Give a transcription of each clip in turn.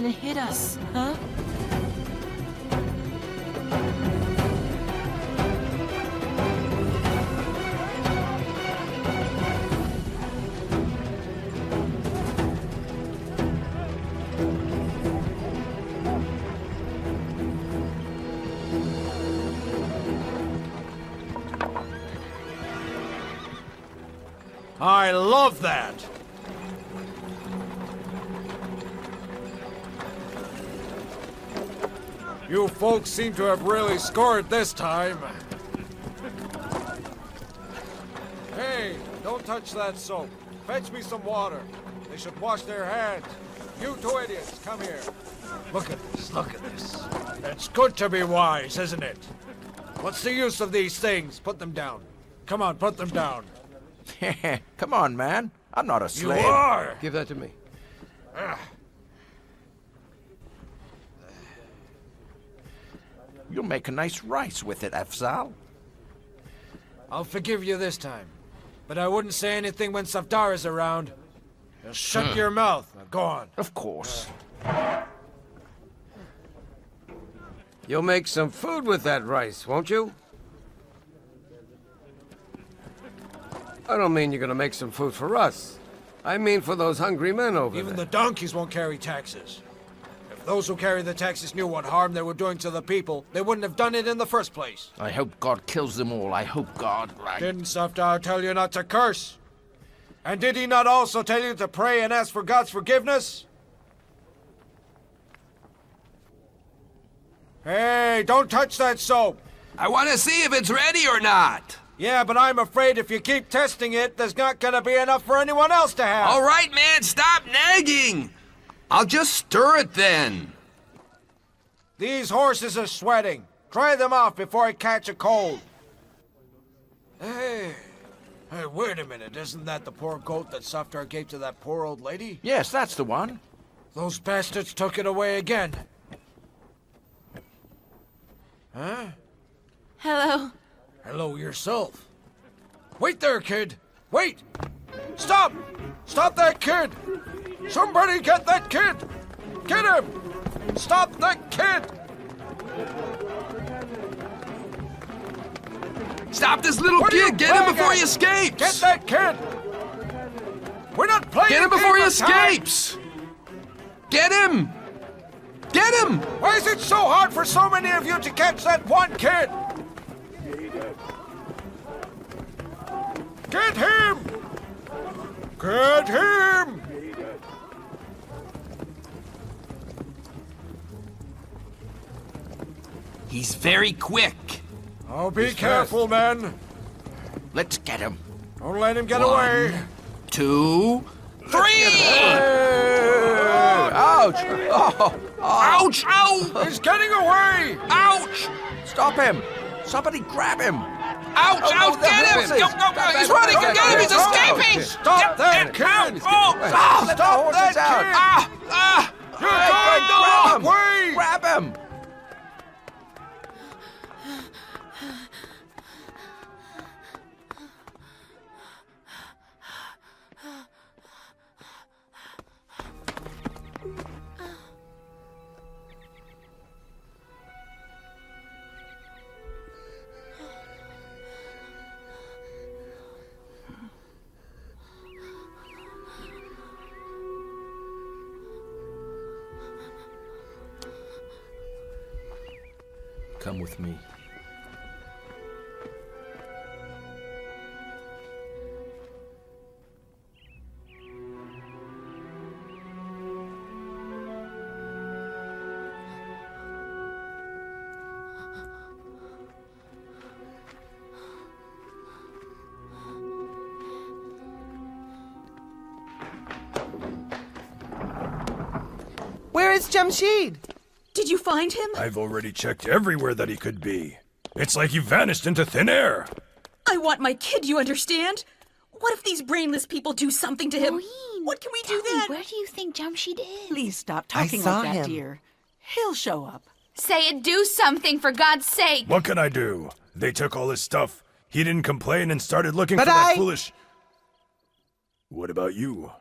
gonna hit us, huh? I love that! You folks seem to have really scored this time. Hey, don't touch that soap. Fetch me some water. They should wash their hands. You two idiots, come here. Look at this, look at this. It's good to be wise, isn't it? What's the use of these things? Put them down. Come on, put them down. Come on, man. I'm not a slave. You are! Give that to me. You'll make a nice rice with it, Afzal. I'll forgive you this time. But I wouldn't say anything when Safdar is around. Just shut your mouth. Now go on. Of course. You'll make some food with that rice, won't you? I don't mean you're gonna make some food for us. I mean for those hungry men over Even there. the donkeys won't carry taxes. If those who carry the taxes knew what harm they were doing to the people, they wouldn't have done it in the first place. I hope God kills them all. I hope God... Didn't Safdar tell you not to curse? And did he not also tell you to pray and ask for God's forgiveness? Hey, don't touch that soap! I want to see if it's ready or not. Yeah, but I'm afraid if you keep testing it, there's not gonna be enough for anyone else to have. All right, man, stop nagging. I'll just stir it then. These horses are sweating. Dry them off before I catch a cold. Hey, wait a minute. Isn't that the poor goat that Safdar gave to that poor old lady? Yes, that's the one. Those bastards took it away again. Huh? Hello. Hello yourself. Wait there, kid. Wait! Stop! Stop that kid! Somebody get that kid! Get him! Stop that kid! Stop this little What are you kid. Get him playing before at? he escapes. Get that kid! We're not playing Get him a game before he of tag. escapes. Get him. Get him. Why is it so hard for so many of you to catch that one kid? Get him! Get him! He's very quick. Oh, be careful, men. Let's get him. Don't let him get 1, away. 2, 3. Ouch! Oh, Ouch! Ow! He's getting away! Ouch! stop him! Somebody grab him! Ouch! Oh, Ouch! no, Get him! horses. Go! He's running! Get him! He's escaping! Stop that Get kid! out! Oh! Let the Stop horses that out. kid! Ah! You're Hey, going the grab wrong him! way! Grab him! Come with me. Where is Jamshid? Did you find him? I've already checked everywhere that he could be. It's like he vanished into thin air. I want my kid, you understand? What if these brainless people do something to him? Maureen, What can we tell do then? Me, where do you think Jamshid is? Please stop talking saw like that, him. dear. He'll show up. Say it, do something, for God's sake. What can I do? They took all his stuff. He didn't complain and started looking But for that foolish... What about you?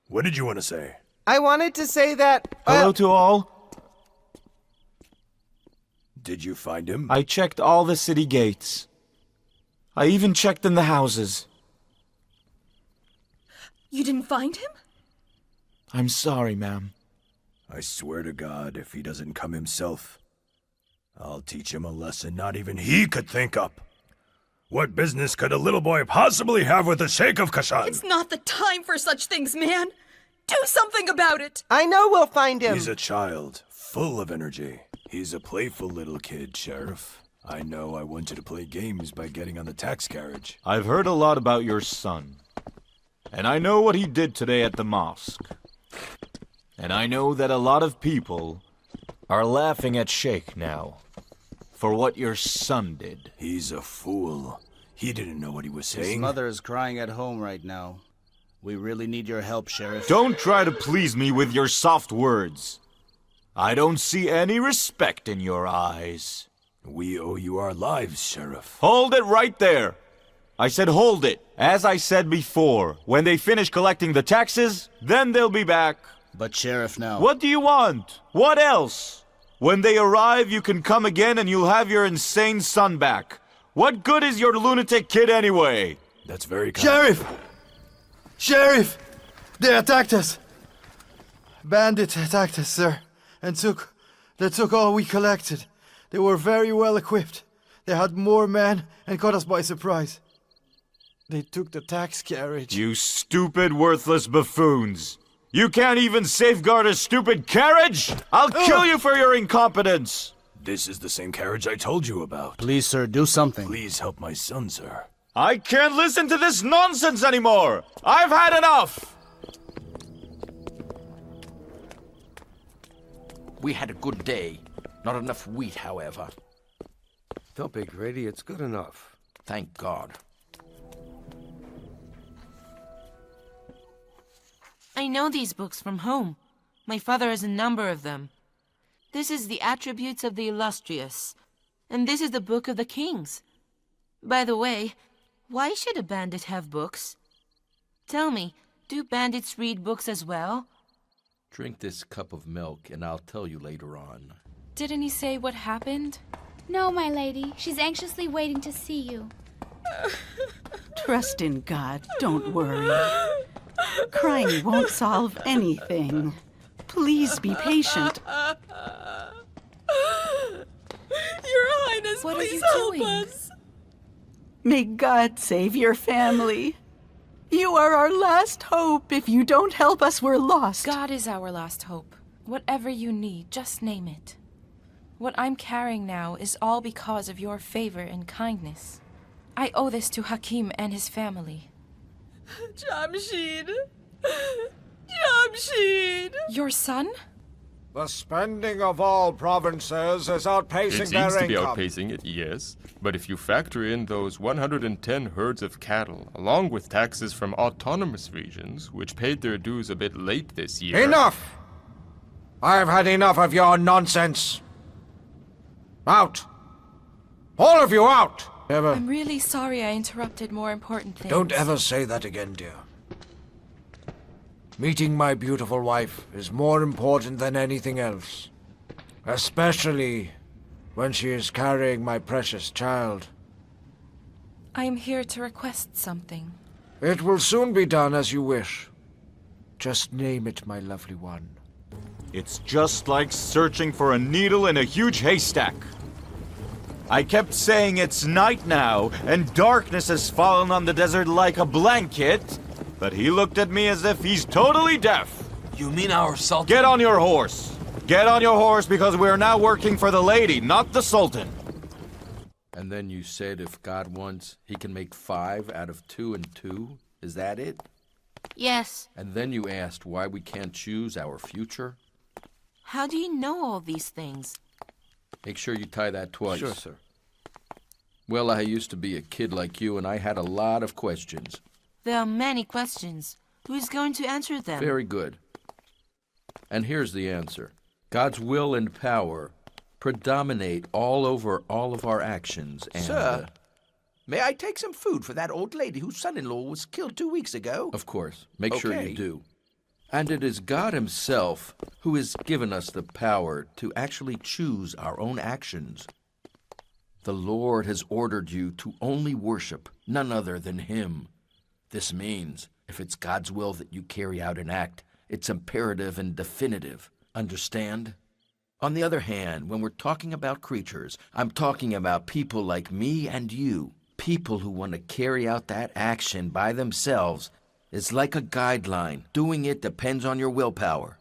What did you want to say? I wanted to say that... Hello to all. Did you find him? I checked all the city gates. I even checked in the houses. You didn't find him? I'm sorry, ma'am. I swear to God, if he doesn't come himself, I'll teach him a lesson not even he could think up. What business could a little boy possibly have with the Sheikh of Kashan? It's not the time for such things, man. Do something about it. I know we'll find him. He's a child, full of energy. He's a playful little kid, Sheriff. I know I want you to play games by getting on the tax carriage. I've heard a lot about your son. And I know what he did today at the mosque. And I know that a lot of people are laughing at Sheikh now for what your son did. He's a fool. He didn't know what he was saying. His mother is crying at home right now. We really need your help, Sheriff. Don't try to please me with your soft words. I don't see any respect in your eyes. We owe you our lives, Sheriff. Hold it right there. I said hold it. As I said before, when they finish collecting the taxes, then they'll be back. But Sheriff, now... What do you want? What else? When they arrive, you can come again and you'll have your insane son back. What good is your lunatic kid anyway? That's very kind. Sheriff! Sheriff! They attacked us! Bandits attacked us, sir, and they took all we collected. They were very well equipped. They had more men and caught us by surprise. They took the tax carriage. You stupid, worthless buffoons. You can't even safeguard a stupid carriage? I'll kill you for your incompetence! This is the same carriage I told you about. Please, sir, do something. Please help my son, sir. I can't listen to this nonsense anymore! I've had enough! We had a good day. Not enough wheat, however. Don't be greedy, it's good enough. Thank God. I know these books from home. My father has a number of them. This is the Attributes of the Illustrious, and this is the Book of the Kings. By the way, why should a bandit have books? Tell me, do bandits read books as well? Drink this cup of milk, and I'll tell you later on. Didn't he say what happened? No, my lady. She's anxiously waiting to see you. Trust in God. Don't worry. Crying won't solve anything. Please be patient. Your Highness, What please are you help doing? us. May God save your family. You are our last hope. If you don't help us, we're lost. God is our last hope. Whatever you need, just name it. What I'm carrying now is all because of your favor and kindness. I owe this to Hakim and his family. Jamshid! Jamshid! Your son? The spending of all provinces is outpacing It their seems to be income. outpacing it, yes. But if you factor in those 110 herds of cattle, along with taxes from autonomous regions, which paid their dues a bit late this year... Enough! I've had enough of your nonsense. Out! All of you out! I'm really sorry I interrupted more important things. Don't ever say that again, dear. Meeting my beautiful wife is more important than anything else. Especially when she is carrying my precious child. I am here to request something. It will soon be done as you wish. Just name it, my lovely one. It's just like searching for a needle in a huge haystack. I kept saying it's night now, and darkness has fallen on the desert like a blanket, but he looked at me as if he's totally deaf. You mean our Sultan? Get on your horse. Get on your horse, because we're now working for the lady, not the Sultan. And then you said if God wants, he can make 5 out of 2 and 2? Is that it? Yes. And then you asked why we can't choose our future? How do you know all these things? Make sure you tie that twice. Sure, sir. Well, I used to be a kid like you, and I had a lot of questions. There are many questions. Who's going to answer them? Very good. And here's the answer. God's will and power predominate all over all of our actions, and... Sir, may I take some food for that old lady whose son-in-law was killed 2 weeks ago? Of course. Make sure Okay. you do. And it is God Himself who has given us the power to actually choose our own actions. The Lord has ordered you to only worship none other than Him. This means, if it's God's will that you carry out an act, it's imperative and definitive. Understand? On the other hand, when we're talking about creatures, I'm talking about people like me and you. People who want to carry out that action by themselves. It's like a guideline. Doing it depends on your willpower.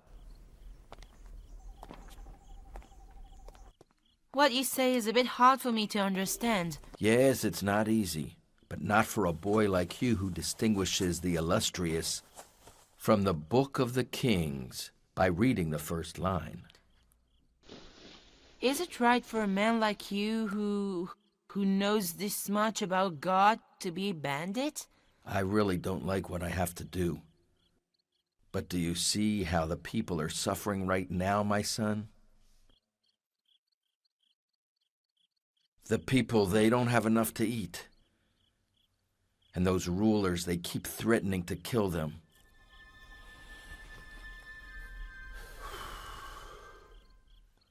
What you say is a bit hard for me to understand. Yes, it's not easy, but not for a boy like you who distinguishes the illustrious from the Book of the Kings by reading the first line. Is it right for a man like you who knows this much about God to be a bandit? I really don't like what I have to do. But do you see how the people are suffering right now, my son? The people, they don't have enough to eat. And those rulers, they keep threatening to kill them.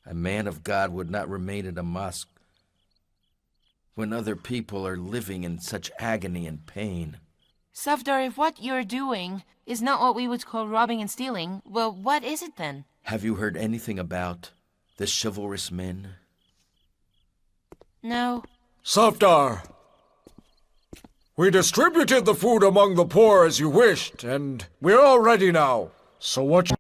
A man of God would not remain in a mosque when other people are living in such agony and pain. Safdar, if what you're doing is not what we would call robbing and stealing, well, what is it then? Have you heard anything about the chivalrous men? No. Safdar, we distributed the food among the poor as you wished, and we're all ready now. So what